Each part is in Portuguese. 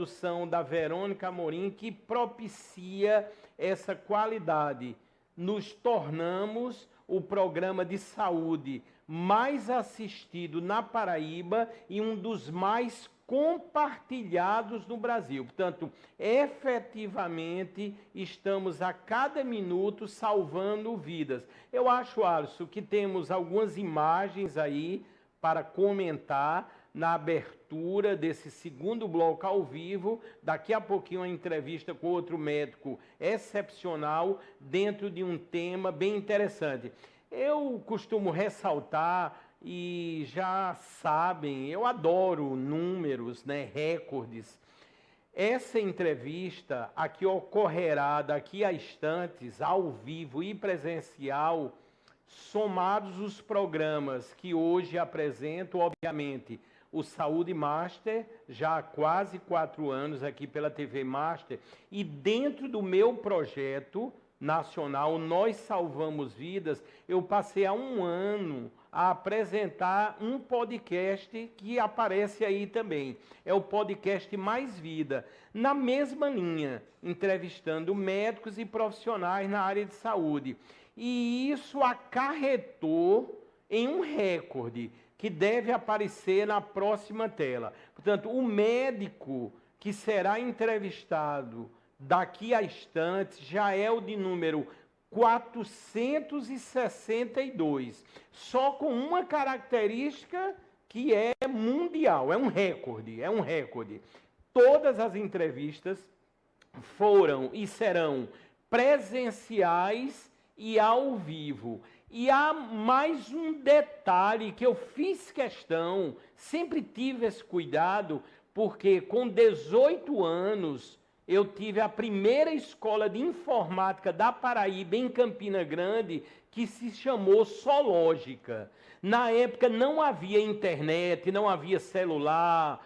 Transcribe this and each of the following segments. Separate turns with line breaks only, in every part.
produção da Verônica Amorim que propicia essa qualidade. Nos tornamos o programa de saúde mais assistido na Paraíba e um dos mais compartilhados no Brasil. Portanto, efetivamente, estamos a cada minuto salvando vidas. Eu acho, Alisson, que temos algumas imagens aí para comentar na abertura desse segundo bloco ao vivo. Daqui a pouquinho uma entrevista com outro médico excepcional dentro de um tema bem interessante. Eu costumo ressaltar, e já sabem, eu adoro números, né, recordes. Essa entrevista aqui ocorrerá daqui a instantes, ao vivo e presencial, somados os programas que hoje apresento, obviamente, o Saúde Master, já há quase 4 anos aqui pela TV Master, e dentro do meu projeto nacional, Nós Salvamos Vidas, eu passei há 1 ano a apresentar um podcast que aparece aí também. É o podcast Mais Vida, na mesma linha, entrevistando médicos e profissionais na área de saúde. E isso acarretou em um recorde que deve aparecer na próxima tela. Portanto, o médico que será entrevistado daqui a instantes já é o de número 462, só com uma característica que é mundial, é um recorde. Todas as entrevistas foram e serão presenciais e ao vivo. E há mais um detalhe que eu fiz questão, sempre tive esse cuidado, porque com 18 anos eu tive a primeira escola de informática da Paraíba, em Campina Grande, que se chamou Sológica. Na época não havia internet, não havia celular,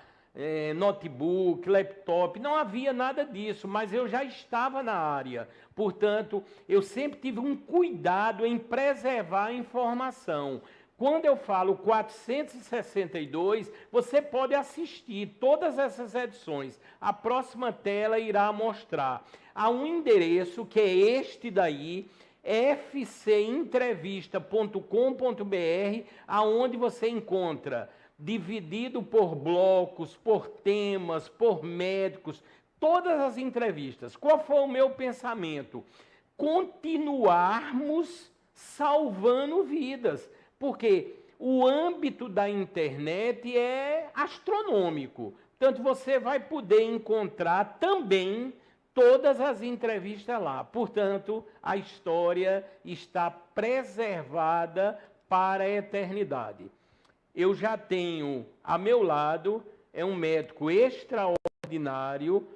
notebook, laptop, não havia nada disso, mas eu já estava na área. Portanto, eu sempre tive um cuidado em preservar a informação. Quando eu falo 462, você pode assistir todas essas edições. A próxima tela irá mostrar. Há um endereço que é este daí, fcentrevista.com.br, aonde você encontra, dividido por blocos, por temas, por médicos, todas as entrevistas. Qual foi o meu pensamento? Continuarmos salvando vidas. Porque o âmbito da internet é astronômico. Portanto, você vai poder encontrar também todas as entrevistas lá. Portanto, a história está preservada para a eternidade. Eu já tenho a meu lado, é um médico extraordinário,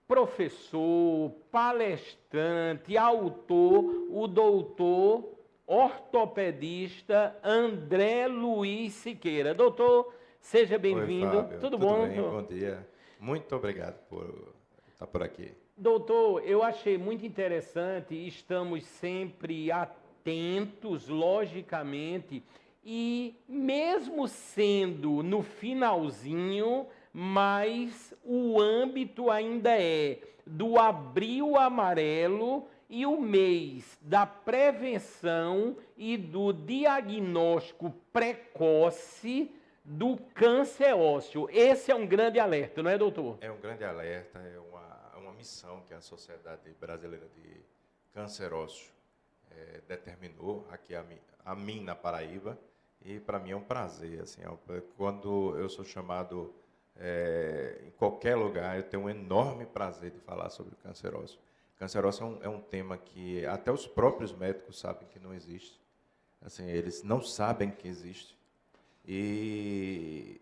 professor, palestrante, autor, o doutor ortopedista André Luiz Siqueira. Doutor, seja bem-vindo. Tudo bom?
Bem? Bom dia. Muito obrigado por estar por aqui.
Doutor, eu achei muito interessante, estamos sempre atentos, logicamente, e mesmo sendo no finalzinho, mas o âmbito ainda é do Abril Amarelo e o mês da prevenção e do diagnóstico precoce do câncer ósseo. Esse é um grande alerta, não é, doutor?
É um grande alerta, é uma missão que a Sociedade Brasileira de Câncer Ósseo determinou aqui a mim na Paraíba, e para mim é um prazer. Assim, quando eu sou chamado em qualquer lugar, eu tenho um enorme prazer de falar sobre o câncer ósseo. Câncer ósseo é um tema que até os próprios médicos sabem que não existe. Assim, eles não sabem que existe. E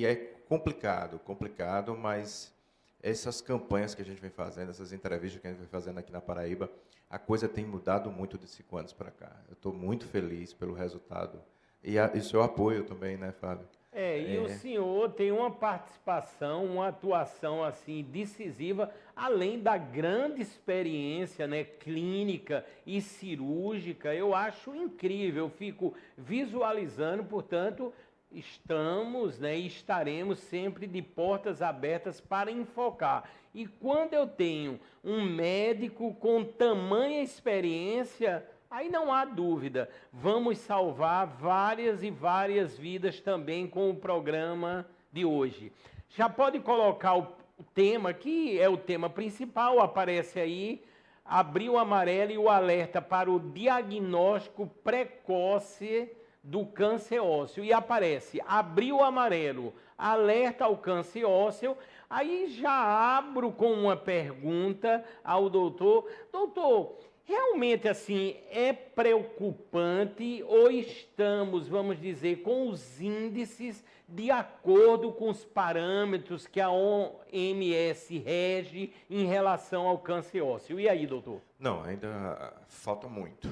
é complicado, mas essas campanhas que a gente vem fazendo, essas entrevistas que a gente vem fazendo aqui na Paraíba, a coisa tem mudado muito de 5 anos para cá. Eu estou muito feliz pelo resultado. E o seu apoio também, né, Fábio?
E o senhor tem uma participação, uma atuação assim decisiva, além da grande experiência, né, clínica e cirúrgica. Eu acho incrível, eu fico visualizando, portanto, Estamos, né, e estaremos sempre de portas abertas para enfocar. E quando eu tenho um médico com tamanha experiência, aí não há dúvida, vamos salvar várias e várias vidas também com o programa de hoje. Já pode colocar o tema, que é o tema principal, aparece aí, Abril Amarelo e o alerta para o diagnóstico precoce do câncer ósseo. E aparece Abril Amarelo, alerta ao câncer ósseo. Aí já abro com uma pergunta ao doutor. Doutor, realmente assim é preocupante ou estamos, vamos dizer, com os índices de acordo com os parâmetros que a OMS rege em relação ao câncer ósseo? E aí, doutor?
Não, ainda falta muito,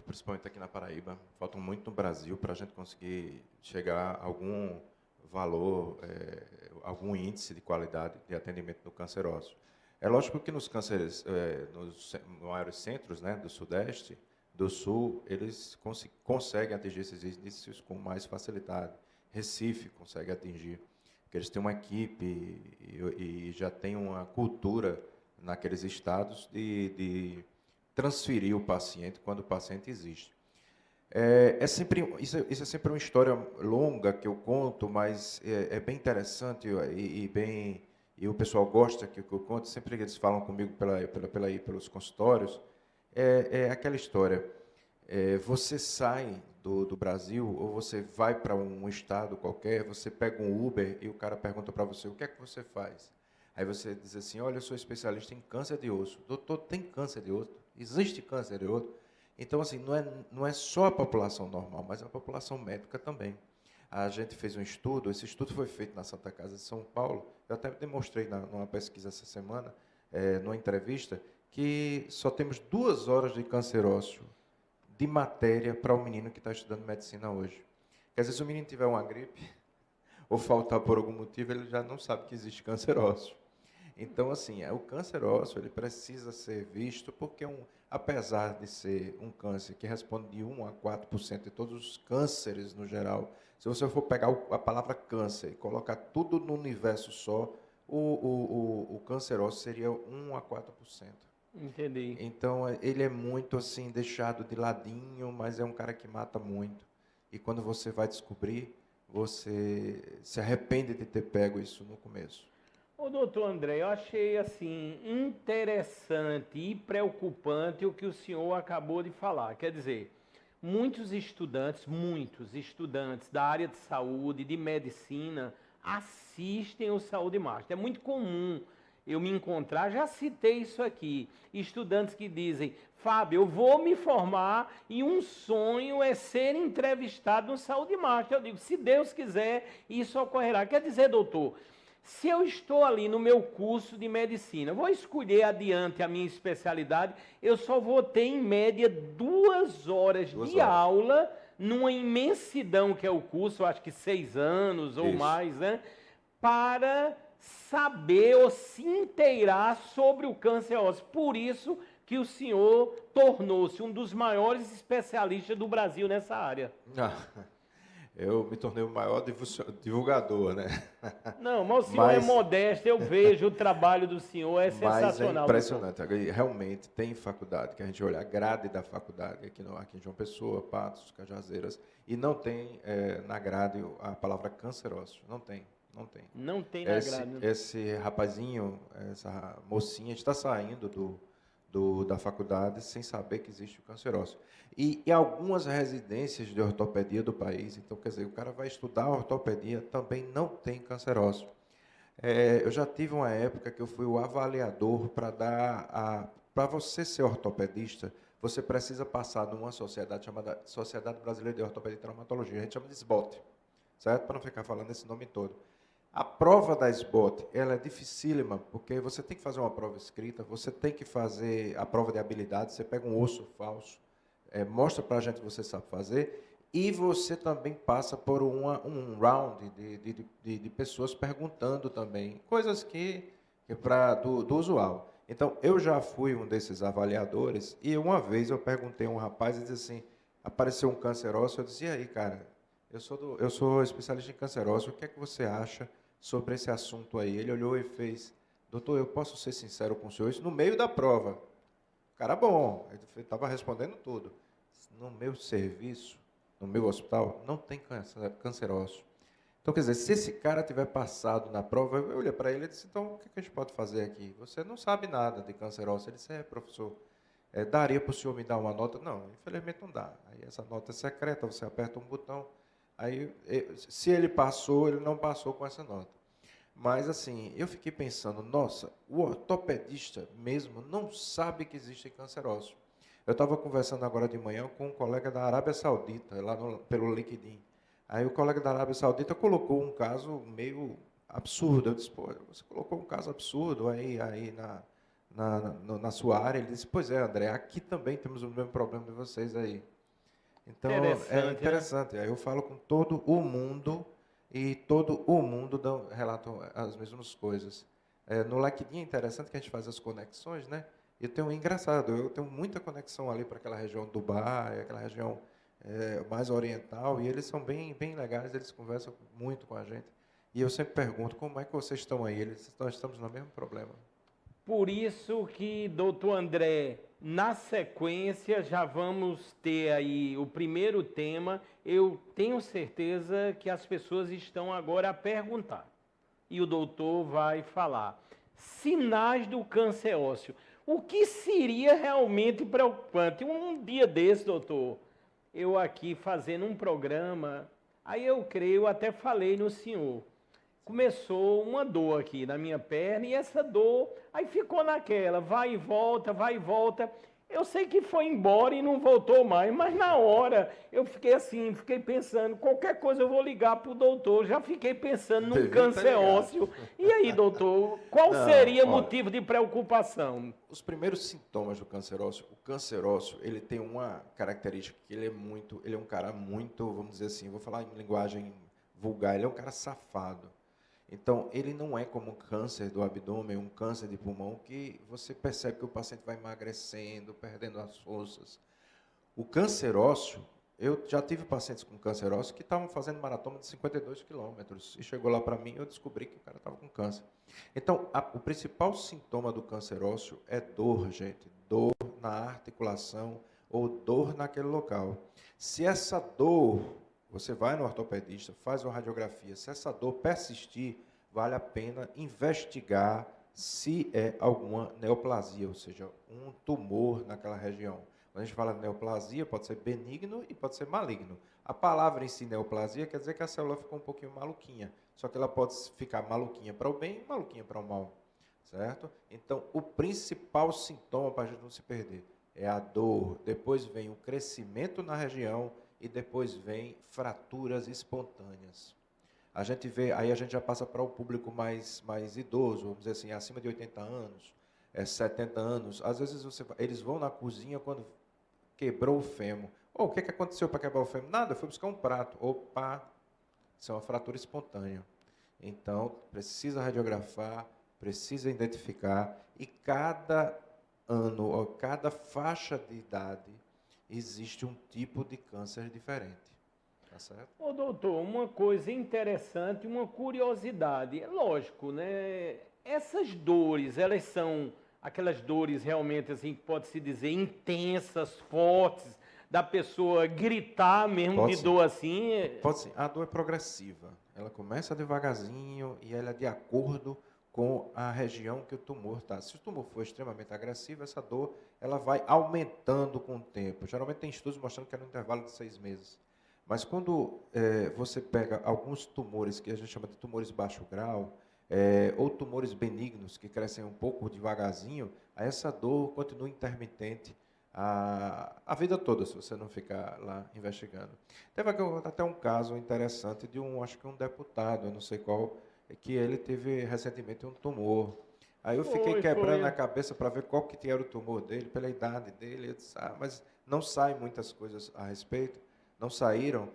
principalmente aqui na Paraíba, falta muito no Brasil para a gente conseguir chegar a algum valor, algum índice de qualidade de atendimento no câncer ósseo. É lógico que nos cânceres, nos maiores centros, né, do Sudeste, do Sul, eles conseguem atingir esses índices com mais facilidade. Recife consegue atingir, porque eles têm uma equipe e já tem uma cultura naqueles estados de transferir o paciente quando o paciente existe. Isso é sempre uma história longa que eu conto, mas é bem interessante e o pessoal gosta que eu conto. Sempre que eles falam comigo pelos consultórios, é aquela história. Você sai do Brasil ou você vai para um estado qualquer, você pega um Uber e o cara pergunta para você, o que é que você faz? Aí você diz assim, olha, eu sou especialista em câncer de osso. Doutor, tem câncer de osso? Existe câncer de osso? Então, assim, não é só a população normal, mas a população médica também. A gente fez um estudo, esse estudo foi feito na Santa Casa de São Paulo, eu até demonstrei numa pesquisa essa semana, numa entrevista, que só temos 2 horas de câncer ósseo de matéria para o menino que está estudando medicina hoje. Porque às vezes o menino tiver uma gripe, ou faltar por algum motivo, ele já não sabe que existe câncer ósseo. Então, assim, o câncer ósseo ele precisa ser visto porque, apesar de ser um câncer que responde de 1 a 4% de todos os cânceres no geral, se você for pegar a palavra câncer e colocar tudo no universo só, o câncer ósseo seria 1 a 4%.
Entendi.
Então, ele é muito assim, deixado de ladinho, mas é um cara que mata muito. E quando você vai descobrir, você se arrepende de ter pego isso no começo.
Ô, doutor André, eu achei assim interessante e preocupante o que o senhor acabou de falar. Quer dizer, muitos estudantes da área de saúde, de medicina, assistem o Saúde Master. É muito comum eu me encontrar, já citei isso aqui, estudantes que dizem, Fábio, eu vou me formar e um sonho é ser entrevistado no Saúde Master. Eu digo, se Deus quiser, isso ocorrerá. Quer dizer, doutor, se eu estou ali no meu curso de medicina, vou escolher adiante a minha especialidade, eu só vou ter em média 2 horas de aula numa imensidão que é o curso, acho que 6 anos ou mais, né? Para saber ou se inteirar sobre o câncer ósseo. Por isso que o senhor tornou-se um dos maiores especialistas do Brasil nessa área.
Eu me tornei o maior divulgador, né?
Não, mas o senhor é modesto, eu vejo o trabalho do senhor, é sensacional.
Mas é impressionante, realmente tem faculdade, que a gente olha a grade da faculdade, aqui em João Pessoa, Patos, Cajazeiras, e não tem na grade a palavra câncer ósseo, não tem.
Não tem na grade.
Esse rapazinho, essa mocinha está saindo da faculdade sem saber que existe o câncer ósseo. E algumas residências de ortopedia do país, então, quer dizer, o cara vai estudar ortopedia, também não tem câncer ósseo. Eu já tive uma época que eu fui o avaliador para você ser ortopedista, você precisa passar numa sociedade chamada Sociedade Brasileira de Ortopedia e Traumatologia, a gente chama de SBOT, certo? Para não ficar falando esse nome todo. A prova da SBOT, ela é dificílima, porque você tem que fazer uma prova escrita, você tem que fazer a prova de habilidade, você pega um osso falso, mostra para a gente que você sabe fazer, e você também passa por um round de pessoas perguntando também, coisas que do usual. Então, eu já fui um desses avaliadores, e uma vez eu perguntei a um rapaz, e disse assim, apareceu um câncer ósseo, eu disse, e aí, cara, Eu sou especialista em cancerócio. O que é que você acha sobre esse assunto aí? Ele olhou e fez, doutor, eu posso ser sincero com o senhor? Isso no meio da prova. Cara bom, ele estava respondendo tudo. No meu serviço, no meu hospital, não tem cancerócio. Então, quer dizer, se esse cara tiver passado na prova, eu olhei para ele e disse, então, o que a gente pode fazer aqui? Você não sabe nada de cancerócio. Ele disse, professor, daria para o senhor me dar uma nota? Não, infelizmente não dá. Aí essa nota é secreta, você aperta um botão. Aí, se ele passou, ele não passou com essa nota. Mas, assim, eu fiquei pensando, nossa, o ortopedista mesmo não sabe que existe cancerócio. Eu estava conversando agora de manhã com um colega da Arábia Saudita, lá pelo LinkedIn. Aí o colega da Arábia Saudita colocou um caso meio absurdo. Eu disse, pô, você colocou um caso absurdo aí na sua área. Ele disse, pois é, André, aqui também temos o mesmo problema de vocês aí. Então, é interessante. Né? Aí eu falo com todo o mundo e todo o mundo relatam as mesmas coisas. No LinkedIn é interessante que a gente faz as conexões, né? Eu tenho muita conexão ali para aquela região do Dubai, aquela região mais oriental, e eles são bem, bem legais, eles conversam muito com a gente. E eu sempre pergunto, como é que vocês estão aí? Nós estamos no mesmo problema.
Por isso que, doutor André, na sequência já vamos ter aí o primeiro tema. Eu tenho certeza que as pessoas estão agora a perguntar. E o doutor vai falar. Sinais do câncer ósseo. O que seria realmente preocupante? Um dia desse, doutor, eu aqui fazendo um programa, aí eu creio, até falei no senhor. Começou uma dor aqui na minha perna e essa dor, aí ficou naquela, vai e volta, vai e volta. Eu sei que foi embora e não voltou mais, mas na hora eu fiquei assim, fiquei pensando, qualquer coisa eu vou ligar para o doutor, já fiquei pensando num câncer ósseo. E aí, doutor, qual seria o motivo de preocupação?
Os primeiros sintomas do câncer ósseo, o câncer ósseo, ele tem uma característica que ele é um cara muito, vamos dizer assim, vou falar em linguagem vulgar, ele é um cara safado. Então, ele não é como um câncer do abdômen, um câncer de pulmão, que você percebe que o paciente vai emagrecendo, perdendo as forças. O câncer ósseo, eu já tive pacientes com câncer ósseo que estavam fazendo maratona de 52 quilômetros. E chegou lá para mim e eu descobri que o cara estava com câncer. Então, o principal sintoma do câncer ósseo é dor, gente. Dor na articulação ou dor naquele local. Se essa dor... Você vai no ortopedista, faz uma radiografia. Se essa dor persistir, vale a pena investigar se é alguma neoplasia, ou seja, um tumor naquela região. Quando a gente fala de neoplasia, pode ser benigno e pode ser maligno. A palavra em si, neoplasia, quer dizer que a célula ficou um pouquinho maluquinha. Só que ela pode ficar maluquinha para o bem e maluquinha para o mal. Certo? Então, o principal sintoma para a gente não se perder é a dor. Depois vem o crescimento na região e depois vem fraturas espontâneas. A gente vê, aí a gente já passa para o público mais idoso, vamos dizer assim, acima de 80 anos, 70 anos. Às vezes eles vão na cozinha quando quebrou o fêmur. O que aconteceu para quebrar o fêmur? Nada, eu fui buscar um prato. Opa, isso é uma fratura espontânea. Então, precisa radiografar, precisa identificar, e cada ano, ou cada faixa de idade, existe um tipo de câncer diferente. Tá certo?
Ô, doutor, uma coisa interessante, uma curiosidade. É lógico, né? Essas dores, elas são aquelas dores realmente, assim, que pode-se dizer, intensas, fortes, da pessoa gritar mesmo pode de sim. Dor assim?
Pode sim. A dor é progressiva. Ela começa devagarzinho e ela é de acordo com a região que o tumor está. Se o tumor for extremamente agressivo, essa dor ela vai aumentando com o tempo. Geralmente tem estudos mostrando que é no intervalo de 6 meses. Mas quando você pega alguns tumores, que a gente chama de tumores de baixo grau, ou tumores benignos, que crescem um pouco devagarzinho, essa dor continua intermitente a vida toda, se você não ficar lá investigando. Teve até um caso interessante de acho que um deputado, eu não sei qual, que ele teve recentemente um tumor. Aí eu fiquei quebrando a cabeça para ver qual que era o tumor dele, pela idade dele. Eu disse, mas não saem muitas coisas a respeito, não saíram.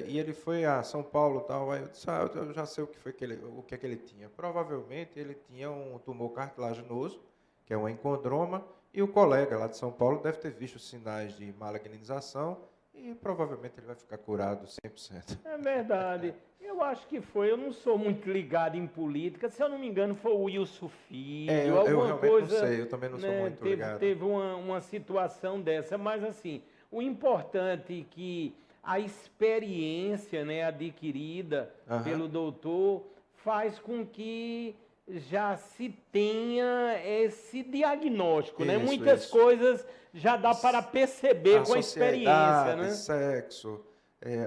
E ele foi a São Paulo e tal. Aí eu disse, eu já sei o que é que ele tinha. Provavelmente ele tinha um tumor cartilaginoso, que é um encondroma, e o colega lá de São Paulo deve ter visto sinais de maligninização, e e provavelmente ele vai ficar curado 100%.
É verdade. Eu acho que foi, eu não sou muito ligado em política, se eu não me engano foi o Wilson Filho,
Eu
alguma
realmente
coisa,
não sei, eu também não sou
né,
muito
teve,
ligado.
teve uma situação dessa, mas assim, o importante é que a experiência, né, adquirida pelo doutor faz com que já se tenha esse diagnóstico, né? Muitas coisas já dá para perceber com a experiência, né?
Sexo,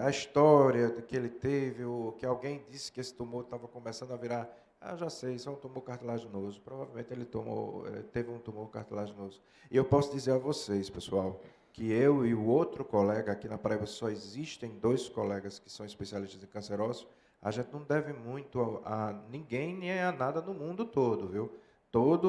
a história que ele teve, que alguém disse que esse tumor estava começando a virar, já sei, isso é um tumor cartilaginoso, provavelmente ele teve um tumor cartilaginoso. E eu posso dizer a vocês, pessoal, que eu e o outro colega, aqui na Paraíba só existem 2 colegas que são especialistas em câncer ósseo, a gente não deve muito a ninguém nem a nada no mundo todo, viu? Toda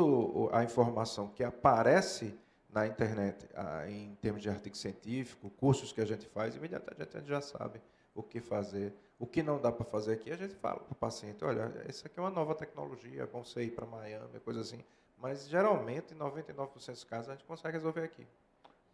a informação que aparece na internet, em termos de artigo científico, cursos que a gente faz, imediatamente a gente já sabe o que fazer. O que não dá para fazer aqui, a gente fala para o paciente, olha, isso aqui é uma nova tecnologia, é bom você ir para Miami, coisa assim. Mas, geralmente, em 99% dos casos, a gente consegue resolver aqui.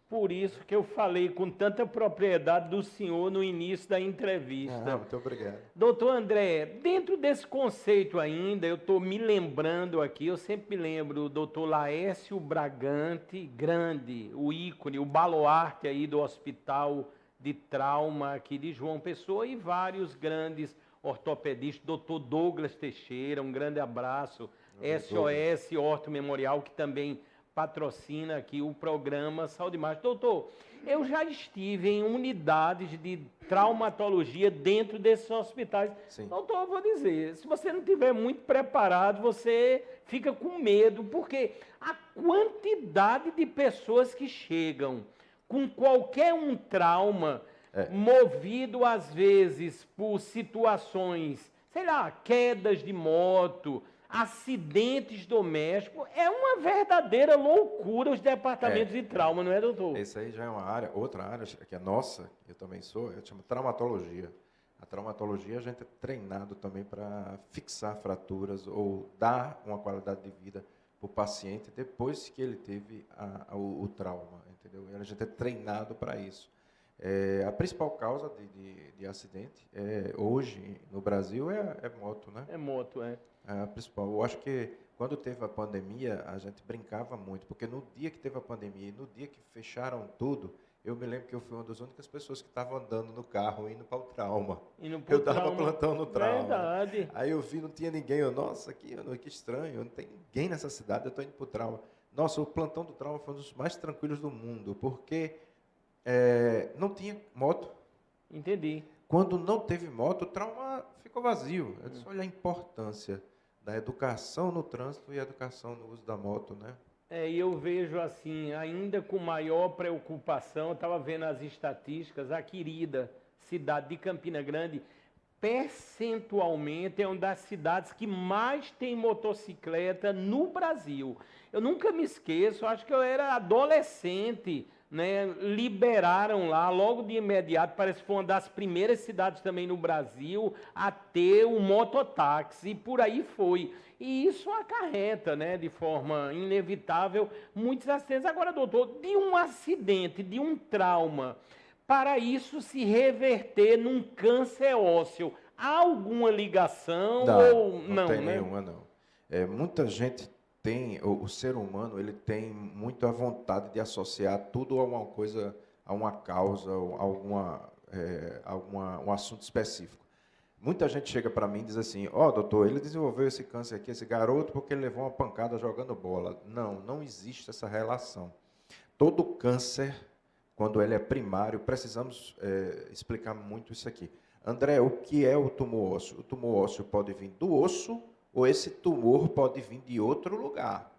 Por isso que eu falei com tanta propriedade do senhor no início da entrevista.
Muito obrigado.
Doutor André, dentro desse conceito ainda, eu estou me lembrando aqui, eu sempre me lembro do doutor Laércio Bragante, grande, o ícone, o baluarte aí do Hospital de Trauma aqui de João Pessoa e vários grandes ortopedistas, doutor Douglas Teixeira, um grande abraço, SOS Orto Memorial, que também patrocina aqui o programa Saúde Mais. Doutor, eu já estive em unidades de traumatologia dentro desses hospitais. Sim. Doutor, eu vou dizer, se você não estiver muito preparado, você fica com medo, porque a quantidade de pessoas que chegam com qualquer um trauma, movido às vezes por situações, sei lá, quedas de moto, acidentes domésticos, é uma verdadeira loucura os departamentos de trauma, não é, doutor?
Essa aí já é outra área que é nossa, que eu também sou, eu chamo traumatologia. A traumatologia a gente é treinado também para fixar fraturas ou dar uma qualidade de vida para o paciente depois que ele teve o trauma, entendeu? E a gente é treinado para isso. A principal causa de acidente hoje no Brasil é moto, né?
É moto,
A principal. Eu acho que quando teve a pandemia, a gente brincava muito, porque no dia que teve a pandemia e no dia que fecharam tudo, eu me lembro que eu fui uma das únicas pessoas que estavam andando no carro, indo para o trauma. Eu dava plantão no trauma.
Verdade.
Aí eu vi, não tinha ninguém. Nossa, que estranho, não tem ninguém nessa cidade, eu estou indo para o trauma. Nossa, o plantão do trauma foi um dos mais tranquilos do mundo, porque não tinha moto.
Entendi.
Quando não teve moto, o trauma ficou vazio. Eu disse, olha a importância da educação no trânsito e a educação no uso da moto, né?
E eu vejo assim, ainda com maior preocupação, eu estava vendo as estatísticas, a querida cidade de Campina Grande, percentualmente é uma das cidades que mais tem motocicleta no Brasil. Eu nunca me esqueço, acho que eu era adolescente, né, liberaram lá, logo de imediato, parece que foi uma das primeiras cidades também no Brasil a ter o mototáxi, e por aí foi. E isso acarreta, né, de forma inevitável, muitos acidentes. Agora, doutor, de um acidente, de um trauma, para isso se reverter num câncer ósseo, há alguma ligação ou não?
Não tem nenhuma, não. Muita gente tem, o ser humano, ele tem muito a vontade de associar tudo a uma coisa, a uma causa, a um assunto específico. Muita gente chega para mim e diz assim, doutor, ele desenvolveu esse câncer aqui, esse garoto, porque ele levou uma pancada jogando bola. Não existe essa relação. Todo câncer, quando ele é primário, precisamos explicar muito isso aqui. André, o que é o tumor ósseo? O tumor ósseo pode vir do osso, ou esse tumor pode vir de outro lugar.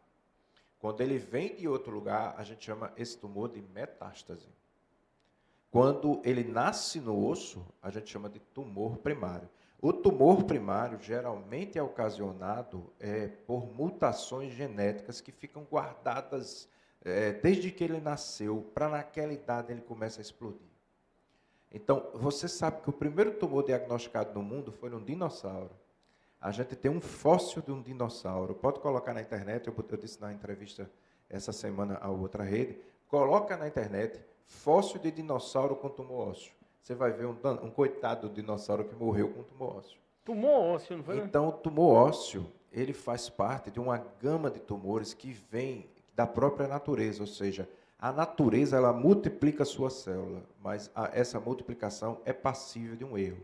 Quando ele vem de outro lugar, a gente chama esse tumor de metástase. Quando ele nasce no osso, a gente chama de tumor primário. O tumor primário geralmente é ocasionado por mutações genéticas que ficam guardadas desde que ele nasceu, para naquela idade ele começa a explodir. Então, você sabe que o primeiro tumor diagnosticado no mundo foi num dinossauro. A gente tem um fóssil de um dinossauro. Pode colocar na internet, eu disse na entrevista essa semana a outra rede, coloca na internet fóssil de dinossauro com tumor ósseo. Você vai ver um coitado dinossauro que morreu com tumor ósseo.
Tumor ósseo, não foi?
Então, o tumor ósseo, ele faz parte de uma gama de tumores que vem da própria natureza, ou seja, a natureza ela multiplica a sua célula, mas essa multiplicação é passível de um erro.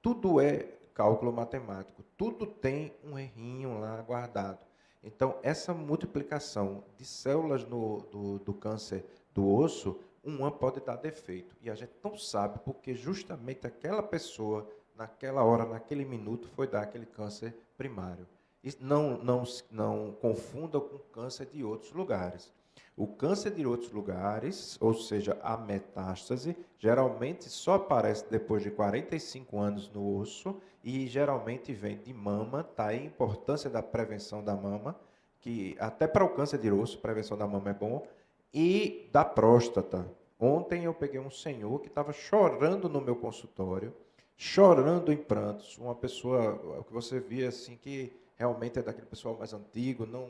Tudo é cálculo matemático, tudo tem um errinho lá guardado. Então, essa multiplicação de células do câncer do osso, uma pode dar defeito. E a gente não sabe porque justamente aquela pessoa, naquela hora, naquele minuto, foi dar aquele câncer primário. E não confunda com câncer de outros lugares. O câncer de outros lugares, ou seja, a metástase, geralmente só aparece depois de 45 anos no osso e geralmente vem de mama, tá aí a importância da prevenção da mama, que até para o câncer de osso, prevenção da mama é bom, e da próstata. Ontem eu peguei um senhor que estava chorando no meu consultório, chorando em prantos, uma pessoa que você via assim que realmente é daquele pessoal mais antigo, não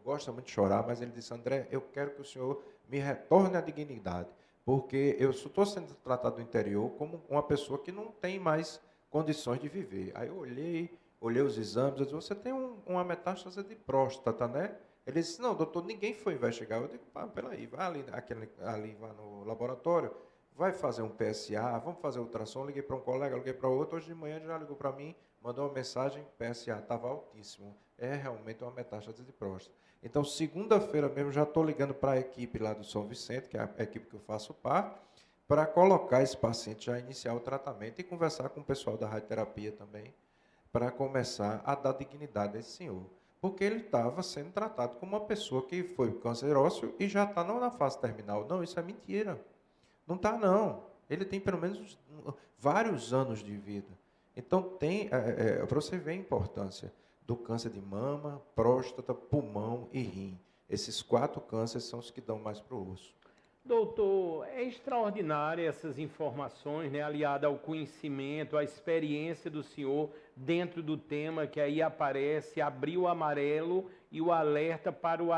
gosta muito de chorar, mas ele disse, André, eu quero que o senhor me retorne à dignidade, porque eu estou sendo tratado no interior como uma pessoa que não tem mais condições de viver. Aí eu olhei os exames, eu disse, você tem uma metástase de próstata, né? Ele disse, não, doutor, ninguém foi investigar. Eu digo, peraí, vai ali vai no laboratório, vai fazer um PSA, vamos fazer ultrassom. Liguei para um colega, liguei para outro, hoje de manhã já ligou para mim, mandou uma mensagem, PSA estava altíssimo. É realmente uma metástase de próstata. Então, segunda-feira mesmo, já estou ligando para a equipe lá do São Vicente, que é a equipe que eu faço parte, para colocar esse paciente já iniciar o tratamento e conversar com o pessoal da radioterapia também, para começar a dar dignidade a esse senhor. Porque ele estava sendo tratado como uma pessoa que foi câncer ósseo e já está na fase terminal. Não, isso é mentira. Não está, não. Ele tem pelo menos vários anos de vida. Então, para você ver a importância do câncer de mama, próstata, pulmão e rim. Esses 4 cânceres são os que dão mais para o osso.
Doutor, é extraordinária essas informações, né, aliada ao conhecimento, à experiência do senhor dentro do tema que aí aparece, abril amarelo e o alerta para o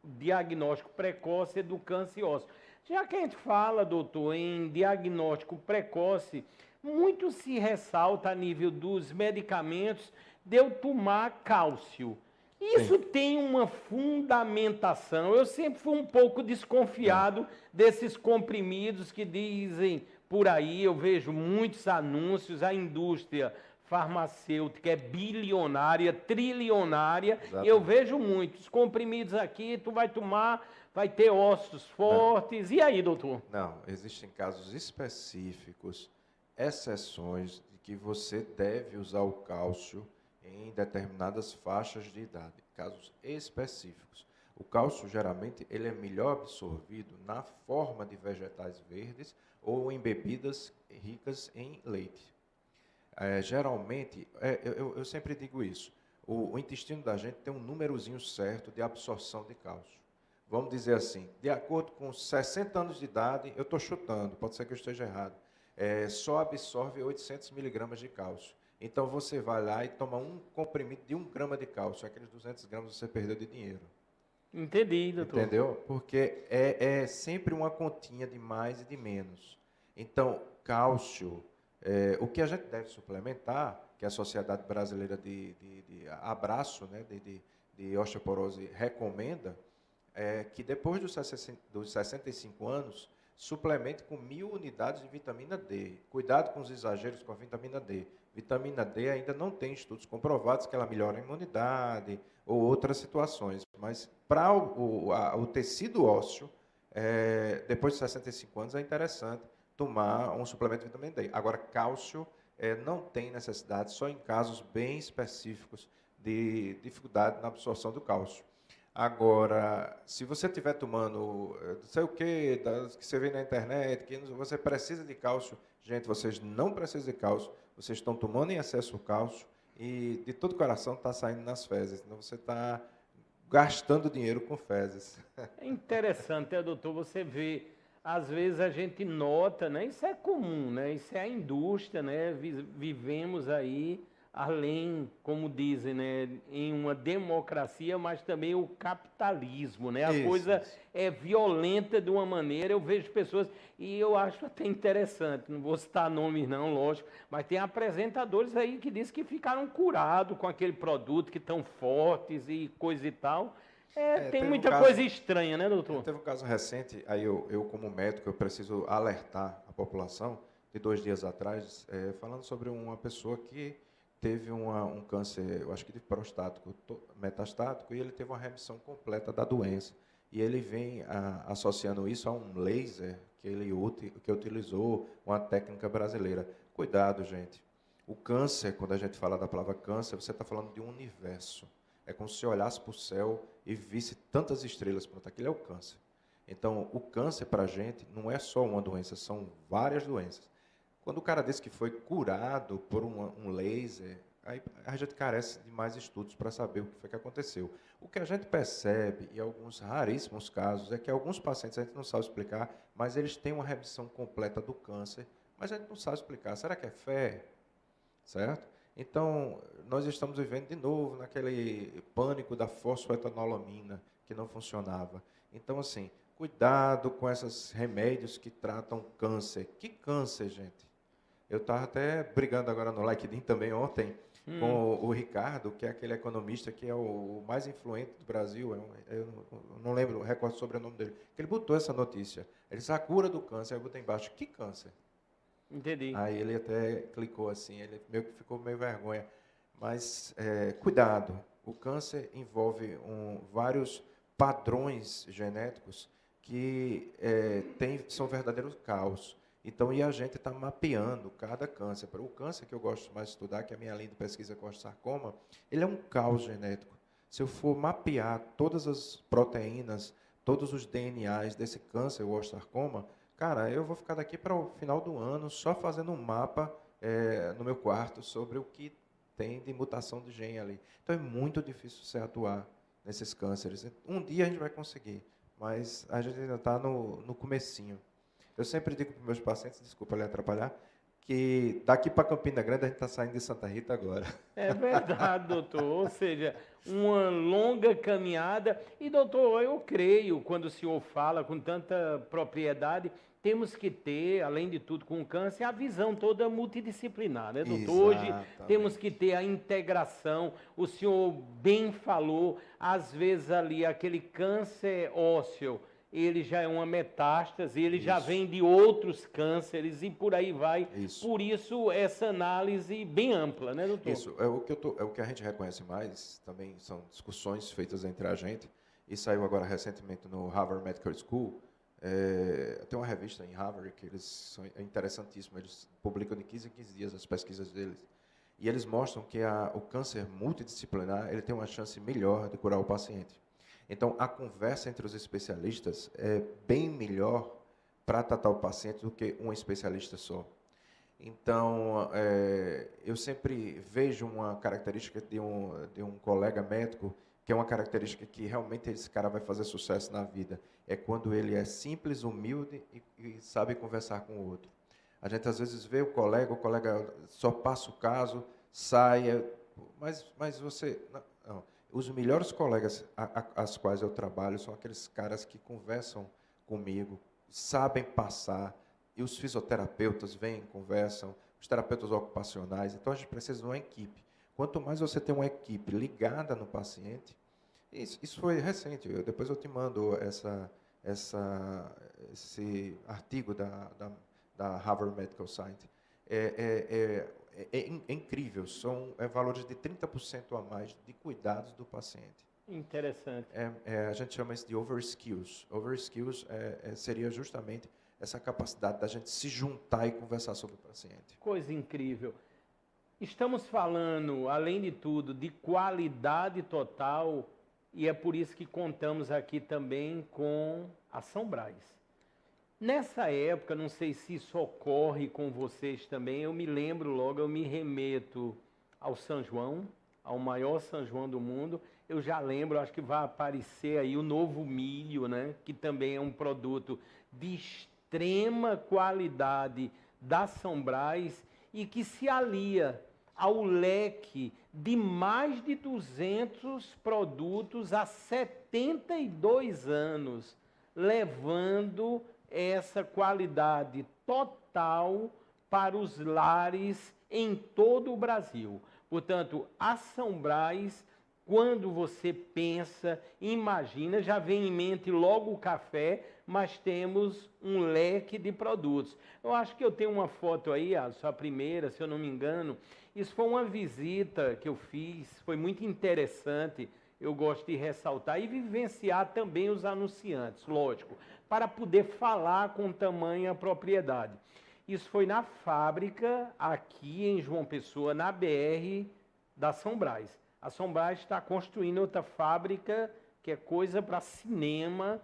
diagnóstico precoce do câncer ósseo. Já que a gente fala, doutor, em diagnóstico precoce, muito se ressalta a nível dos medicamentos de eu tomar cálcio. Isso tem uma fundamentação. Eu sempre fui um pouco desconfiado desses comprimidos que dizem por aí, eu vejo muitos anúncios, a indústria farmacêutica é bilionária, trilionária, e eu vejo muitos comprimidos aqui, tu vai tomar, vai ter ossos fortes. E aí, doutor?
Não, existem casos específicos, exceções de que você deve usar o cálcio em determinadas faixas de idade, casos específicos. O cálcio, geralmente, ele é melhor absorvido na forma de vegetais verdes ou em bebidas ricas em leite. Geralmente, eu sempre digo isso, o intestino da gente tem um númerozinho certo de absorção de cálcio. Vamos dizer assim, de acordo com 60 anos de idade, eu estou chutando, pode ser que eu esteja errado, só absorve 800 miligramas de cálcio. Então, você vai lá e toma um comprimido de 1 grama de cálcio. Aqueles 200 gramas você perdeu de dinheiro.
Entendi, doutor.
Entendeu? Porque é sempre uma continha de mais e de menos. Então, cálcio, o que a gente deve suplementar, que a Sociedade Brasileira de Abraço, né, de Osteoporose recomenda, é que depois dos 65 anos, suplemente com 1.000 unidades de vitamina D. Cuidado com os exageros com a vitamina D. Vitamina D ainda não tem estudos comprovados que ela melhora a imunidade ou outras situações. Mas para o tecido ósseo, depois de 65 anos, é interessante tomar um suplemento de vitamina D. Agora, cálcio não tem necessidade, só em casos bem específicos de dificuldade na absorção do cálcio. Agora, se você estiver tomando, não sei o que você vê na internet, que você precisa de cálcio, gente, vocês não precisam de cálcio, vocês estão tomando em excesso o cálcio e de todo o coração está saindo nas fezes, então você está gastando dinheiro com fezes.
É interessante, doutor, você vê, às vezes a gente nota, né, isso é comum, né, isso é a indústria, né, vivemos aí além, como dizem, né, em uma democracia, mas também o capitalismo, né? A coisa é violenta de uma maneira. Eu vejo pessoas, e eu acho até interessante, não vou citar nomes não, lógico, mas tem apresentadores aí que dizem que ficaram curados com aquele produto, que estão fortes e coisa e tal. Tem muita coisa estranha, né, doutor?
Teve um caso recente, aí eu como médico, eu preciso alertar a população, de 2 dias atrás, falando sobre uma pessoa que teve um câncer, eu acho que de prostático metastático, e ele teve uma remissão completa da doença. E ele vem associando isso a um laser que utilizou uma técnica brasileira. Cuidado, gente. O câncer, quando a gente fala da palavra câncer, você está falando de um universo. É como se você olhasse para o céu e visse tantas estrelas. Pronto, aquilo é o câncer. Então, o câncer para a gente não é só uma doença, são várias doenças. Quando o cara disse que foi curado por um laser, aí a gente carece de mais estudos para saber o que foi que aconteceu. O que a gente percebe, em alguns raríssimos casos, é que alguns pacientes a gente não sabe explicar, mas eles têm uma remissão completa do câncer, mas a gente não sabe explicar. Será que é fé? Certo? Então, nós estamos vivendo de novo naquele pânico da fosfetanolamina, que não funcionava. Então, assim, cuidado com esses remédios que tratam câncer. Que câncer, gente? Eu estava até brigando agora no LinkedIn também ontem com o Ricardo, que é aquele economista que é o mais influente do Brasil. Eu não lembro, recordo sobre o nome dele. Ele botou essa notícia. Ele disse, a cura do câncer. Eu botei embaixo, que câncer?
Entendi.
Aí ele até clicou assim, ele meio que ficou meio vergonha. Mas cuidado, o câncer envolve vários padrões genéticos que são verdadeiros caos. Então, e a gente está mapeando cada câncer. O câncer que eu gosto mais de estudar, que é a minha linha de pesquisa com sarcoma, ele é um caos genético. Se eu for mapear todas as proteínas, todos os DNAs desse câncer, o osteosarcoma, cara, eu vou ficar daqui para o final do ano só fazendo um mapa no meu quarto sobre o que tem de mutação de gene ali. Então, é muito difícil você atuar nesses cânceres. Um dia a gente vai conseguir, mas a gente ainda está no comecinho. Eu sempre digo para os meus pacientes, desculpa lhe atrapalhar, que daqui para Campina Grande a gente está saindo de Santa Rita agora.
É verdade, doutor. Ou seja, uma longa caminhada. E, doutor, eu creio, quando o senhor fala com tanta propriedade, temos que ter, além de tudo, com o câncer, a visão toda multidisciplinar, né, doutor? Hoje temos que ter a integração. O senhor bem falou, às vezes ali, aquele câncer ósseo, ele já é uma metástase, ele já vem de outros cânceres e por aí vai. Por isso, essa análise bem ampla, né, doutor?
Isso, é o que a gente reconhece mais, também são discussões feitas entre a gente, e saiu agora recentemente no Harvard Medical School. Tem uma revista em Harvard que é interessantíssima, eles publicam de 15 em 15 dias as pesquisas deles, e eles mostram que o câncer multidisciplinar ele tem uma chance melhor de curar o paciente. Então, a conversa entre os especialistas é bem melhor para tratar o paciente do que um especialista só. Então, eu sempre vejo uma característica de um colega médico, que é uma característica que realmente esse cara vai fazer sucesso na vida. É quando ele é simples, humilde e sabe conversar com o outro. A gente, às vezes, vê o colega só passa o caso, sai, mas você... Não. Os melhores colegas às quais eu trabalho são aqueles caras que conversam comigo, sabem passar, e os fisioterapeutas vêm, conversam, os terapeutas ocupacionais. Então, a gente precisa de uma equipe. Quanto mais você tem uma equipe ligada no paciente, isso foi recente, depois eu te mando esse artigo da Harvard Medical Science. É incrível, são valores de 30% a mais de cuidados do paciente.
Interessante.
A gente chama isso de overskills. Overskills seria justamente essa capacidade da gente se juntar e conversar sobre o paciente.
Coisa incrível. Estamos falando, além de tudo, de qualidade total, e é por isso que contamos aqui também com a São Brás. Nessa época, não sei se isso ocorre com vocês também, eu me lembro logo, eu me remeto ao São João, ao maior São João do mundo. Eu já lembro, acho que vai aparecer aí o novo milho, né? Que também é um produto de extrema qualidade da São Brás e que se alia ao leque de mais de 200 produtos há 72 anos, levando essa qualidade total para os lares em todo o Brasil. Portanto, a São Brás, quando você pensa, imagina, já vem em mente logo o café, mas temos um leque de produtos. Eu acho que eu tenho uma foto aí, a sua primeira, se eu não me engano. Isso foi uma visita que eu fiz, foi muito interessante. Eu gosto de ressaltar e vivenciar também os anunciantes, lógico, para poder falar com tamanha propriedade. Isso foi na fábrica, aqui em João Pessoa, na BR da São Brás. A São Brás está construindo outra fábrica, que é coisa para cinema,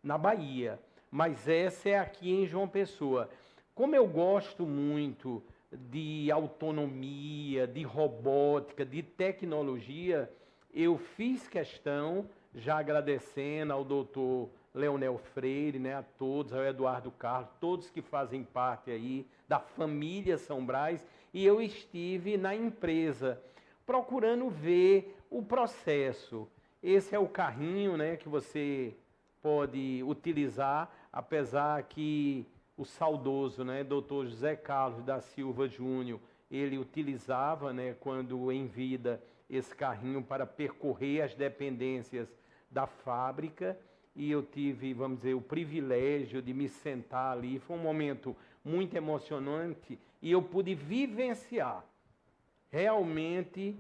na Bahia. Mas essa é aqui em João Pessoa. Como eu gosto muito de autonomia, de robótica, de tecnologia, eu fiz questão, já agradecendo ao doutor Leonel Freire, né, a todos, ao Eduardo Carlos, todos que fazem parte aí da família São Brás, e eu estive na empresa procurando ver o processo. Esse é o carrinho, né, que você pode utilizar, apesar que o saudoso, né, doutor José Carlos da Silva Júnior, ele utilizava, né, quando em vida, esse carrinho para percorrer as dependências da fábrica, e eu tive, vamos dizer, o privilégio de me sentar ali. Foi um momento muito emocionante e eu pude vivenciar realmente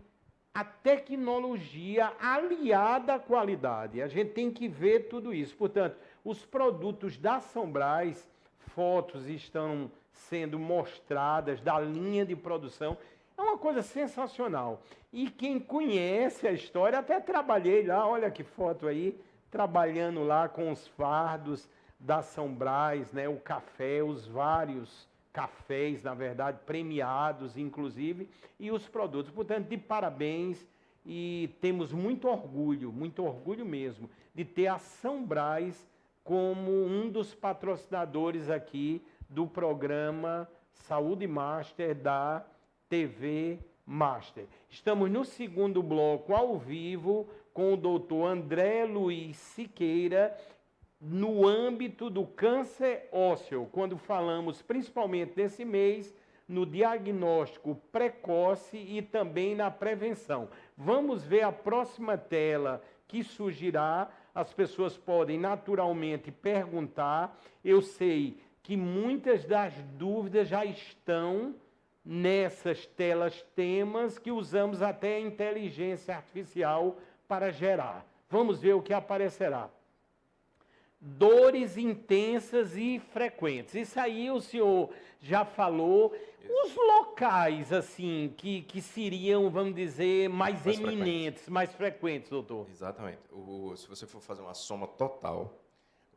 a tecnologia aliada à qualidade. A gente tem que ver tudo isso. Portanto, os produtos da São Brás, fotos estão sendo mostradas da linha de produção. É uma coisa sensacional. E quem conhece a história, até trabalhei lá, olha que foto aí, trabalhando lá com os fardos da São Brás, né, o café, os vários cafés, na verdade, premiados, inclusive, e os produtos. Portanto, de parabéns, e temos muito orgulho mesmo, de ter a São Brás como um dos patrocinadores aqui do programa Saúde Master da TV Master. Estamos no segundo bloco, ao vivo, com o doutor André Luiz Siqueira, no âmbito do câncer ósseo, quando falamos principalmente nesse mês, no diagnóstico precoce e também na prevenção. Vamos ver a próxima tela que surgirá, as pessoas podem naturalmente perguntar, eu sei que muitas das dúvidas já estão nessas telas temas que usamos até a inteligência artificial para gerar. Vamos ver o que aparecerá. Dores intensas e frequentes. Isso aí o senhor já falou. Os locais, assim, que seriam, vamos dizer, mais eminentes, mais frequentes, doutor?
Exatamente. Se você for fazer uma soma total,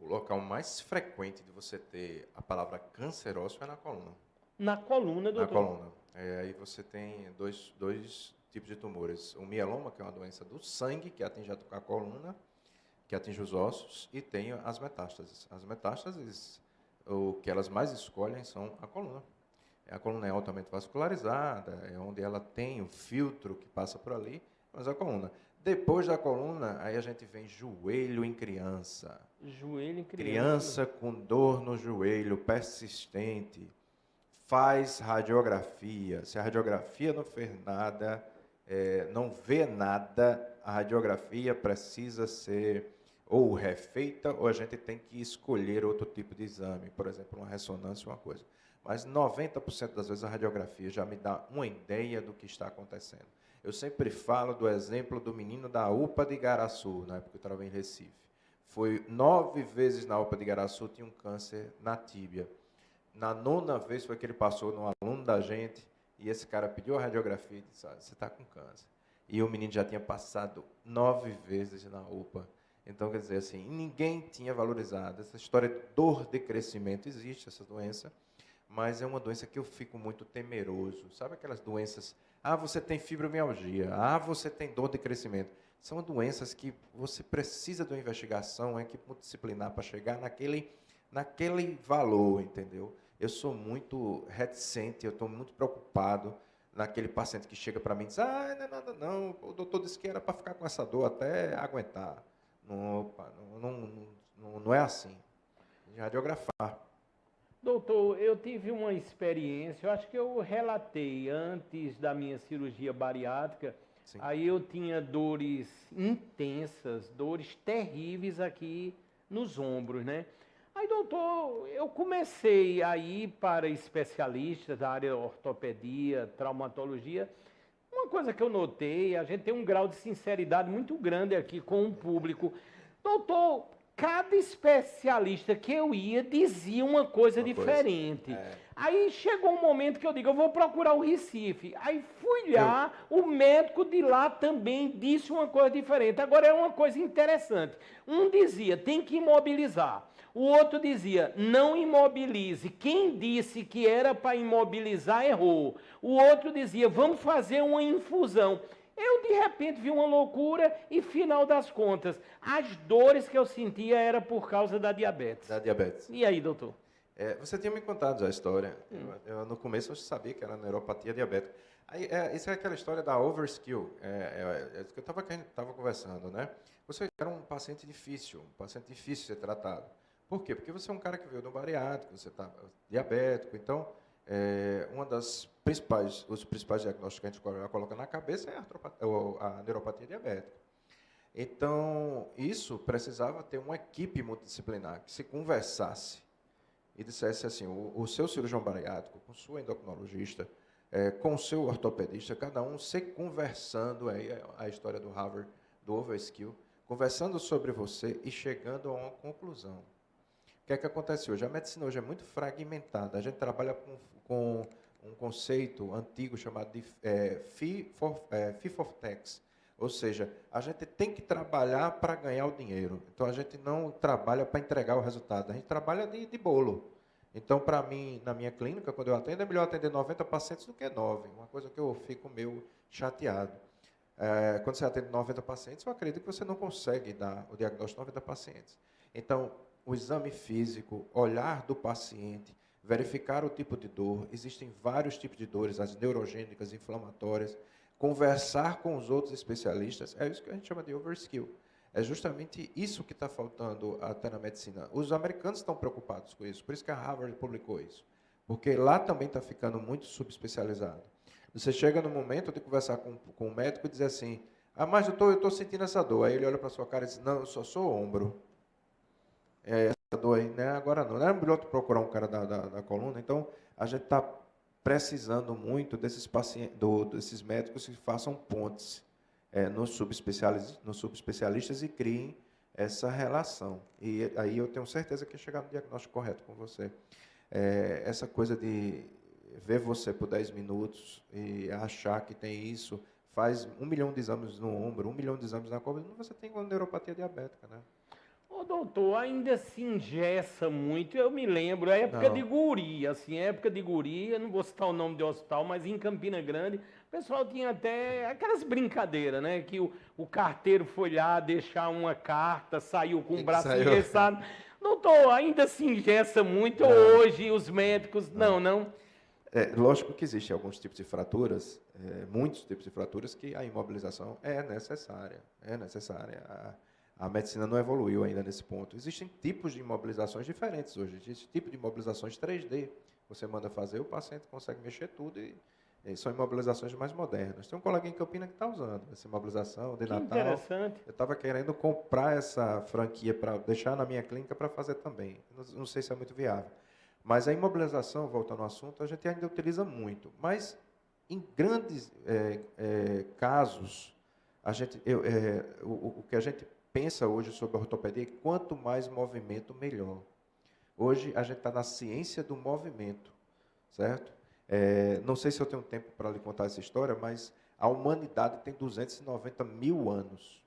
o local mais frequente de você ter a palavra câncer ósseo é na coluna.
Na coluna, doutor?
Na coluna. Aí você tem dois tipos de tumores. O mieloma, que é uma doença do sangue, que atinge a coluna, que atinge os ossos, e tem as metástases. As metástases, o que elas mais escolhem são a coluna. A coluna é altamente vascularizada, é onde ela tem o filtro que passa por ali, mas a coluna. Depois da coluna, aí a gente vem joelho em criança.
Joelho em criança.
Criança com dor no joelho persistente. Faz radiografia. Se a radiografia não fez nada, não vê nada, a radiografia precisa ser ou refeita, ou a gente tem que escolher outro tipo de exame, por exemplo, uma ressonância, uma coisa. Mas 90% das vezes a radiografia já me dá uma ideia do que está acontecendo. Eu sempre falo do exemplo do menino da UPA de Igaraçu, na época que eu trabalhei em Recife. Foi 9 vezes na UPA de Igaraçu, tinha um câncer na tíbia. Na 9ª vez foi que ele passou num aluno da gente, e esse cara pediu a radiografia e disse, você está com câncer. E o menino já tinha passado 9 vezes na UPA. Então, quer dizer assim, ninguém tinha valorizado. Essa história de dor de crescimento existe, essa doença, mas é uma doença que eu fico muito temeroso. Sabe aquelas doenças, você tem fibromialgia, você tem dor de crescimento. São doenças que você precisa de uma investigação, uma equipe multidisciplinar para chegar naquele valor, entendeu? Eu sou muito reticente, eu estou muito preocupado naquele paciente que chega para mim e diz, não é nada não, o doutor disse que era para ficar com essa dor até aguentar. Não, opa, não é assim. Radiografar.
Doutor, eu tive uma experiência, eu acho que eu relatei antes da minha cirurgia bariátrica,
Sim.
aí eu tinha dores intensas, dores terríveis aqui nos ombros, né? Aí, doutor, eu comecei a ir para especialistas da área de ortopedia, traumatologia. Uma coisa que eu notei, a gente tem um grau de sinceridade muito grande aqui com o público. Doutor, cada especialista que eu ia dizia uma coisa diferente. Aí chegou um momento que eu digo, eu vou procurar o Recife. Aí fui lá, o médico de lá também disse uma coisa diferente. Agora é uma coisa interessante. Um dizia, tem que imobilizar. O outro dizia, não imobilize. Quem disse que era para imobilizar errou. O outro dizia, vamos fazer uma infusão. Eu, de repente, vi uma loucura e, final das contas, as dores que eu sentia era por causa da diabetes.
Da diabetes.
E aí, doutor?
Você tinha me contado já a história. No começo eu sabia que era neuropatia diabética. Aí, isso é aquela história da overskill. Que eu estava conversando, né? Você era um paciente difícil de ser tratado. Por quê? Porque você é um cara que veio do bariátrico, você está diabético, então os principais diagnósticos que a gente coloca na cabeça é a neuropatia diabética. Então, isso precisava ter uma equipe multidisciplinar que se conversasse e dissesse assim, o seu cirurgião bariátrico, com o seu endocrinologista, com o seu ortopedista, cada um se conversando, aí a história do Harvard, do overskill, conversando sobre você e chegando a uma conclusão. O que é que acontece hoje? A medicina hoje é muito fragmentada. A gente trabalha com um conceito antigo chamado de fee for tax. Ou seja, a gente tem que trabalhar para ganhar o dinheiro. Então, a gente não trabalha para entregar o resultado. A gente trabalha de bolo. Então, para mim, na minha clínica, quando eu atendo, é melhor atender 90 pacientes do que 9. Uma coisa que eu fico meio chateado. Quando você atende 90 pacientes, eu acredito que você não consegue dar o diagnóstico de 90 pacientes. Então, o exame físico, olhar do paciente, verificar o tipo de dor. Existem vários tipos de dores, as neurogênicas, inflamatórias. Conversar com os outros especialistas, é isso que a gente chama de overskill. É justamente isso que está faltando até na medicina. Os americanos estão preocupados com isso, por isso que a Harvard publicou isso. Porque lá também está ficando muito subespecializado. Você chega no momento de conversar com o médico e dizer assim, mas doutor, eu estou sentindo essa dor. Aí ele olha para a sua cara e diz, não, eu só sou ombro. Essa dor aí, né? Agora não. Não é melhor tu procurar um cara da coluna? Então, a gente está precisando muito desses médicos que façam pontes nos subespecialistas e criem essa relação. E aí eu tenho certeza que é chegar no diagnóstico correto com você. Essa coisa de ver você por 10 minutos e achar que tem isso, faz 1 milhão de exames no ombro, 1 milhão de exames na coluna, você tem uma neuropatia diabética, né?
Ô, doutor, ainda se engessa muito. Eu me lembro, a época de guria, assim, época de guria, não vou citar o nome de hospital, mas em Campina Grande, o pessoal tinha até aquelas brincadeiras, né? Que o carteiro foi lá deixar uma carta, saiu com o braço engessado. Doutor, ainda se engessa muito hoje, os médicos, não.
Lógico que existem alguns tipos de fraturas, muitos tipos de fraturas, que a imobilização é necessária. A medicina não evoluiu ainda nesse ponto. Existem tipos de imobilizações diferentes hoje. Existe tipo de imobilizações 3D. Você manda fazer, o paciente consegue mexer tudo e são imobilizações mais modernas. Tem um colega em Campina que está usando essa imobilização de Natal.
Interessante.
Eu estava querendo comprar essa franquia para deixar na minha clínica para fazer também. Não sei se é muito viável. Mas a imobilização, voltando ao assunto, a gente ainda utiliza muito. Mas, em grandes casos, o que a gente pensa hoje sobre a ortopedia é que quanto mais movimento, melhor. Hoje, a gente está na ciência do movimento, certo? Não sei se eu tenho tempo para lhe contar essa história, mas a humanidade tem 290 mil anos.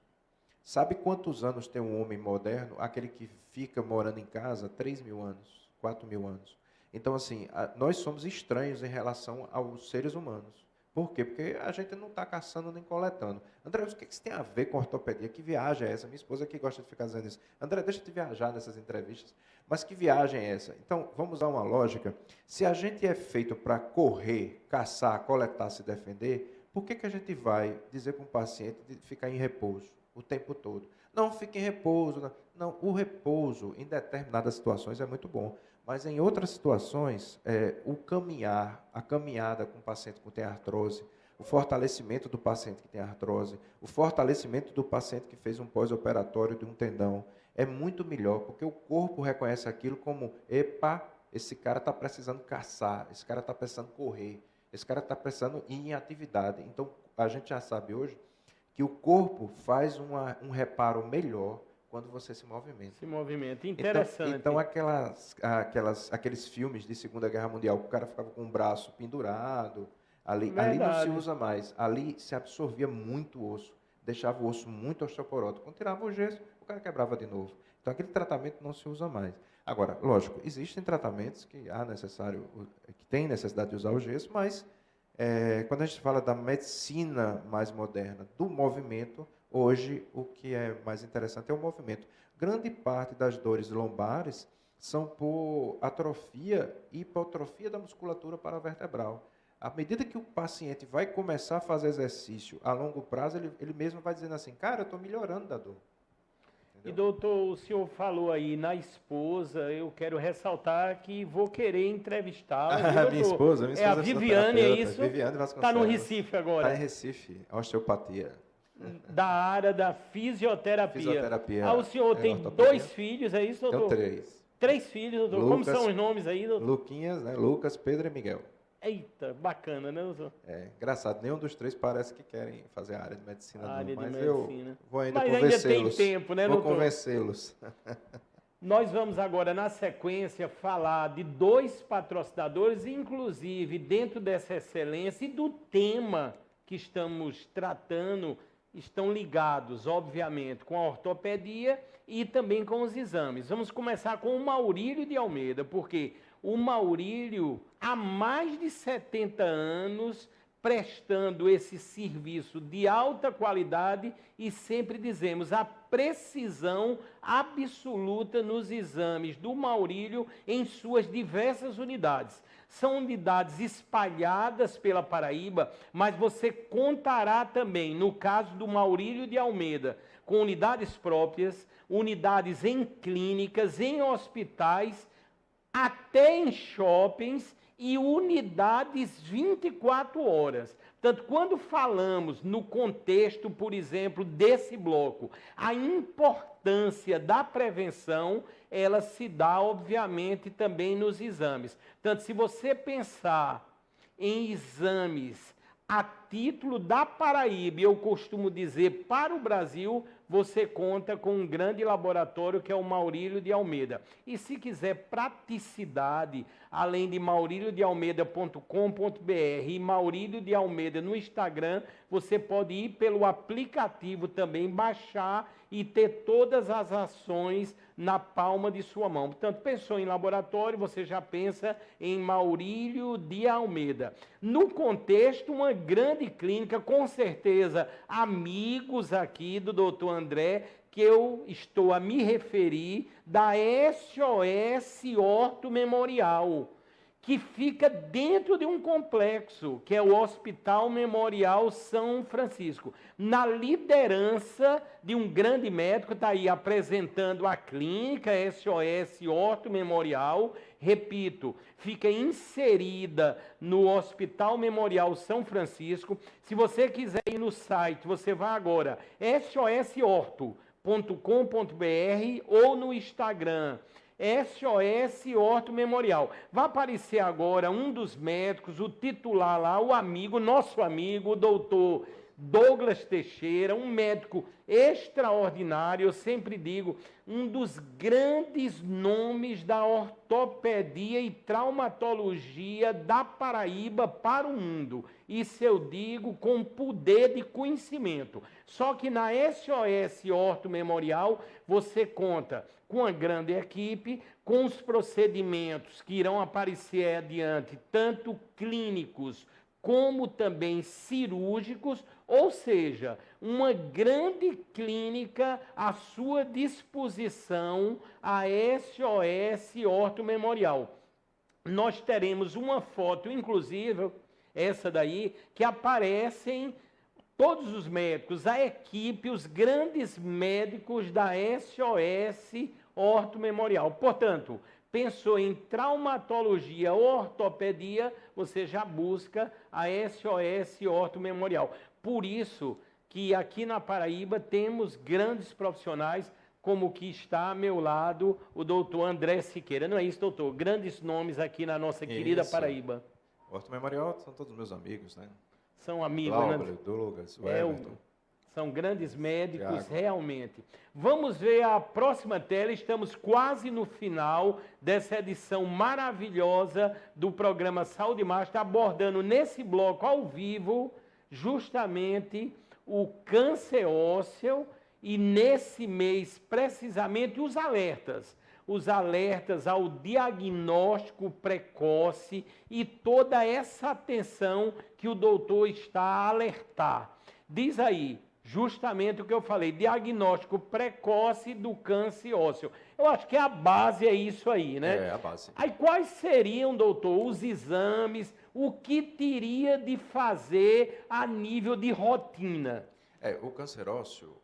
Sabe quantos anos tem um homem moderno? Aquele que fica morando em casa, 3 mil anos, 4 mil anos. Então, assim, nós somos estranhos em relação aos seres humanos. Por quê? Porque a gente não está caçando nem coletando. André, o que isso tem a ver com ortopedia? Que viagem é essa? Minha esposa que gosta de ficar dizendo isso. André, deixa eu te viajar nessas entrevistas. Mas que viagem é essa? Então, vamos usar uma lógica. Se a gente é feito para correr, caçar, coletar, se defender, por que a gente vai dizer para um paciente de ficar em repouso o tempo todo? Não, fique em repouso. Não. Não, o repouso, em determinadas situações, é muito bom. Mas em outras situações, o caminhar, a caminhada com o paciente que tem artrose, o fortalecimento do paciente que tem artrose, o fortalecimento do paciente que fez um pós-operatório de um tendão, é muito melhor, porque o corpo reconhece aquilo como, epa, esse cara está precisando caçar, esse cara está precisando correr, esse cara está precisando ir em atividade. Então, a gente já sabe hoje que o corpo faz um reparo melhor quando você se movimenta.
Se movimenta, interessante.
Então aqueles filmes de Segunda Guerra Mundial, que o cara ficava com o braço pendurado, ali não se usa mais. Ali se absorvia muito osso, deixava o osso muito osteoporótico. Quando tirava o gesso, o cara quebrava de novo. Então aquele tratamento não se usa mais. Agora, lógico, existem tratamentos que tem necessidade de usar o gesso, mas quando a gente fala da medicina mais moderna, do movimento, hoje, o que é mais interessante é o movimento. Grande parte das dores lombares são por atrofia e hipotrofia da musculatura paravertebral. À medida que o paciente vai começar a fazer exercício a longo prazo, ele mesmo vai dizendo assim, cara, eu estou melhorando da dor.
Entendeu? E, doutor, o senhor falou aí na esposa, eu quero ressaltar que vou querer entrevistá-la.
Minha esposa
é a Viviane, é isso?
Viviane Vasconcelos.
Está no Recife agora.
Está em Recife, osteopatia.
Da área da fisioterapia.
Fisioterapia.
O senhor tem
ortopedia.
2 filhos, é isso, doutor?
Tenho 3.
3 filhos, doutor.
Lucas,
como são os nomes aí, doutor?
Luquinhas, né? Lucas, Pedro e Miguel.
Eita, bacana, né, doutor?
Engraçado, nenhum dos 3 parece que querem fazer a área de medicina, mas
medicina.
eu vou ainda
mas
convencê-los.
Ainda tem tempo, né, doutor?
Vou convencê-los.
Nós vamos agora, na sequência, falar de 2 patrocinadores, inclusive dentro dessa excelência e do tema que estamos tratando, estão ligados, obviamente, com a ortopedia e também com os exames. Vamos começar com o Maurílio de Almeida, porque o Maurílio, há mais de 70 anos, prestando esse serviço de alta qualidade e sempre dizemos a precisão absoluta nos exames do Maurílio em suas diversas unidades. São unidades espalhadas pela Paraíba, mas você contará também, no caso do Maurílio de Almeida, com unidades próprias, unidades em clínicas, em hospitais, até em shoppings e unidades 24 horas. Portanto, quando falamos no contexto, por exemplo, desse bloco, a importância da prevenção, ela se dá, obviamente, também nos exames. Portanto, se você pensar em exames a título da Paraíba, eu costumo dizer para o Brasil, você conta com um grande laboratório que é o Maurílio de Almeida. E se quiser praticidade, além de mauriliodealmeida.com.br e Maurílio de Almeida no Instagram, você pode ir pelo aplicativo também, baixar e ter todas as ações na palma de sua mão. Portanto, pensou em laboratório, você já pensa em Maurílio de Almeida. No contexto, uma grande clínica, com certeza, amigos aqui do doutor André, que eu estou a me referir, da SOS Orto Memorial, que fica dentro de um complexo, que é o Hospital Memorial São Francisco, na liderança de um grande médico, está aí apresentando a clínica SOS Orto Memorial, repito, fica inserida no Hospital Memorial São Francisco. Se você quiser ir no site, você vai agora, sosorto.com.br ou no Instagram, SOS Orto Memorial. Vai aparecer agora um dos médicos, o titular lá, o amigo, nosso amigo, o doutor Douglas Teixeira, um médico extraordinário, eu sempre digo, um dos grandes nomes da ortopedia e traumatologia da Paraíba para o mundo. Isso eu digo com poder de conhecimento. Só que na SOS Orto Memorial você conta com uma grande equipe, com os procedimentos que irão aparecer adiante, tanto clínicos como também cirúrgicos, ou seja, uma grande clínica à sua disposição, a SOS Orto Memorial. Nós teremos uma foto, inclusive, essa daí, que aparecem todos os médicos, a equipe, os grandes médicos da SOS Orto Memorial. Portanto, pensou em traumatologia ou ortopedia, você já busca a SOS Orto Memorial. Por isso que aqui na Paraíba temos grandes profissionais, como o que está a meu lado, o doutor André Siqueira. Não é isso, doutor? Grandes nomes aqui na nossa querida Paraíba.
Orto Memorial são todos meus amigos, né?
São amigos,
Glauber,
né?
Douglas, o Everton.
São grandes médicos,
Thiago.
realmente. Vamos ver a próxima tela. Estamos quase no final dessa edição maravilhosa do programa Saúde Master, abordando nesse bloco ao vivo justamente o câncer ósseo e nesse mês precisamente os alertas ao diagnóstico precoce e toda essa atenção que o doutor está a alertar. Diz aí, justamente o que eu falei, diagnóstico precoce do câncer ósseo. Eu acho que a base é isso aí, né?
É, a base.
Aí quais seriam, doutor, os exames, o que teria de fazer a nível de rotina?
O câncer ósseo,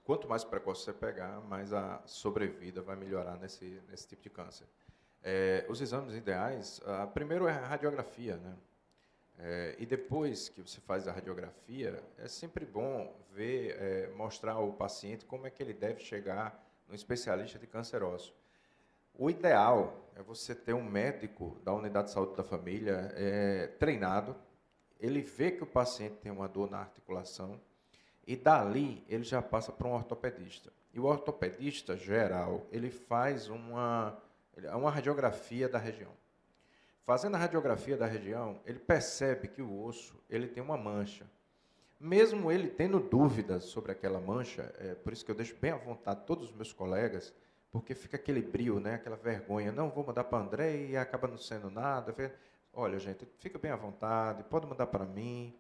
quanto mais precoce você pegar, mais a sobrevida vai melhorar nesse tipo de câncer. Os exames ideais, primeiro é a radiografia, né? E depois que você faz a radiografia, é sempre bom ver, mostrar ao paciente como é que ele deve chegar no especialista de câncer ósseo. O ideal é você ter um médico da unidade de saúde da família treinado, ele vê que o paciente tem uma dor na articulação e dali ele já passa para um ortopedista. E o ortopedista geral, ele faz uma radiografia da região. Fazendo a radiografia da região, ele percebe que o osso ele tem uma mancha. Mesmo ele tendo dúvidas sobre aquela mancha, por isso que eu deixo bem à vontade todos os meus colegas, porque fica aquele brio, né, aquela vergonha, não vou mandar para André e acaba não sendo nada. Olha, gente, fica bem à vontade, pode mandar para mim,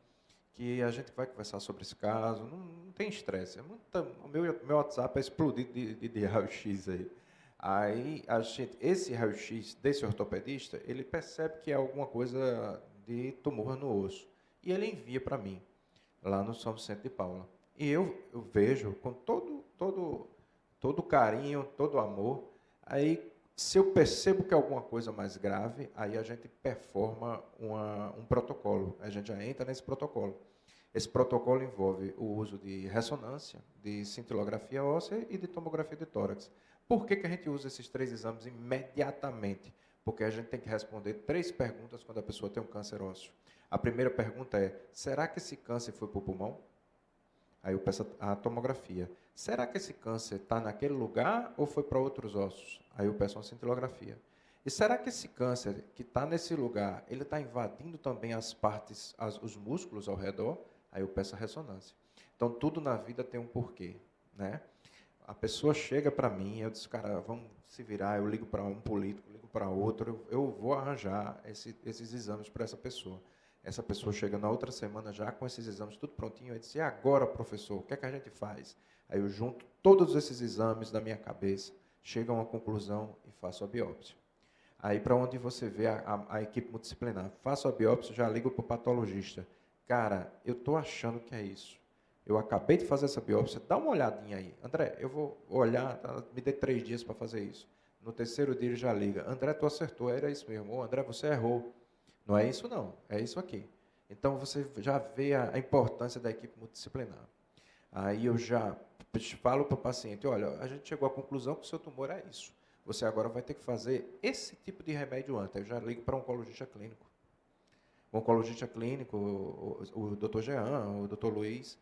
que a gente vai conversar sobre esse caso, não tem estresse. O meu WhatsApp é explodido de raio-x aí. Aí, esse raio-x desse ortopedista, ele percebe que é alguma coisa de tumor no osso. E ele envia para mim, lá no São Vicente de Paula. E eu vejo com todo carinho, todo amor. Aí, se eu percebo que é alguma coisa mais grave, aí a gente performa um protocolo. A gente já entra nesse protocolo. Esse protocolo envolve o uso de ressonância, de cintilografia óssea e de tomografia de tórax. Por que a gente usa esses 3 exames imediatamente? Porque a gente tem que responder 3 perguntas quando a pessoa tem um câncer ósseo. A primeira pergunta é, será que esse câncer foi para o pulmão? Aí eu peço a tomografia. Será que esse câncer está naquele lugar ou foi para outros ossos? Aí eu peço uma cintilografia. E será que esse câncer que está nesse lugar, ele está invadindo também as partes, os músculos ao redor? Aí eu peço a ressonância. Então, tudo na vida tem um porquê, né? A pessoa chega para mim, eu disse, cara, vamos se virar, eu ligo para um político, ligo para outro, eu vou arranjar esses exames para essa pessoa. Essa pessoa chega na outra semana já com esses exames tudo prontinho, eu disse, e agora, professor, o que é que a gente faz? Aí eu junto todos esses exames da minha cabeça, chego a uma conclusão e faço a biópsia. Aí para onde você vê a equipe multidisciplinar, faço a biópsia, já ligo para o patologista. Cara, eu estou achando que é isso. Eu acabei de fazer essa biópsia, dá uma olhadinha aí. André, eu vou olhar, tá? Me dê 3 dias para fazer isso. No 3º dia ele já liga. André, tu acertou, era isso mesmo. Ô, André, você errou. Não é isso não, é isso aqui. Então você já vê a importância da equipe multidisciplinar. Aí eu já falo para o paciente, olha, a gente chegou à conclusão que o seu tumor é isso. Você agora vai ter que fazer esse tipo de remédio antes. Eu já ligo para um oncologista clínico. O oncologista clínico, o Dr. Jean, o Dr. Luiz,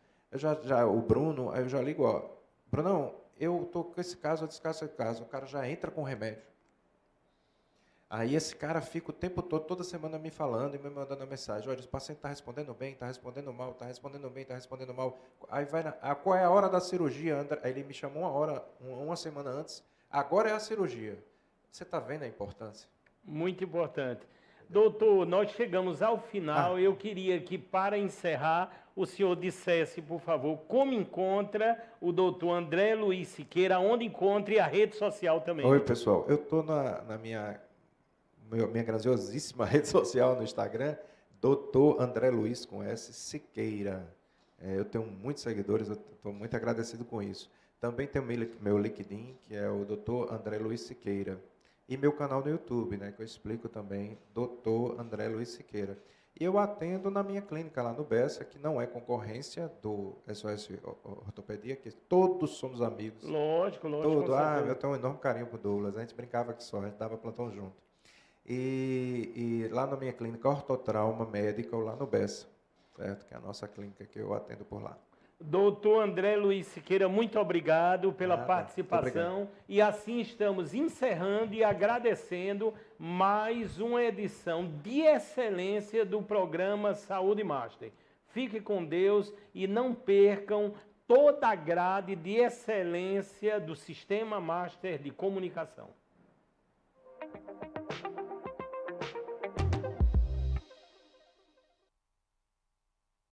o Bruno, aí eu já ligo, ó, Brunão, eu estou com esse caso, eu descasso esse caso, o cara já entra com remédio. Aí esse cara fica o tempo todo, toda semana me falando e me mandando a mensagem, olha, esse paciente está respondendo bem, está respondendo mal, está respondendo bem, está respondendo mal. Aí vai, qual é a hora da cirurgia, André? Aí ele me chamou uma semana antes, agora é a cirurgia. Você está vendo a importância?
Muito importante. Doutor, nós chegamos ao final. Eu queria que, para encerrar, o senhor dissesse, por favor, como encontra o doutor André Luiz Siqueira, onde encontre a rede social também.
Oi, pessoal. Eu estou na minha graciosíssima rede social no Instagram, doutor André Luiz com S Siqueira. Eu tenho muitos seguidores, eu estou muito agradecido com isso. Também tem meu LinkedIn, que é o doutor André Luiz Siqueira. E meu canal no YouTube, né, que eu explico também, doutor André Luiz Siqueira. E eu atendo na minha clínica lá no Bessa, que não é concorrência do SOS Ortopedia, que todos somos amigos.
Lógico.
Eu tenho um enorme carinho por Douglas, a gente brincava que só, a gente dava plantão junto. E lá na minha clínica Ortotrauma Medical, lá no Bessa, certo? Que é a nossa clínica que eu atendo por lá.
Doutor André Luiz Siqueira, muito obrigado pela participação. E assim estamos encerrando e agradecendo mais uma edição de excelência do programa Saúde Master. Fique com Deus e não percam toda a grade de excelência do Sistema Master de Comunicação.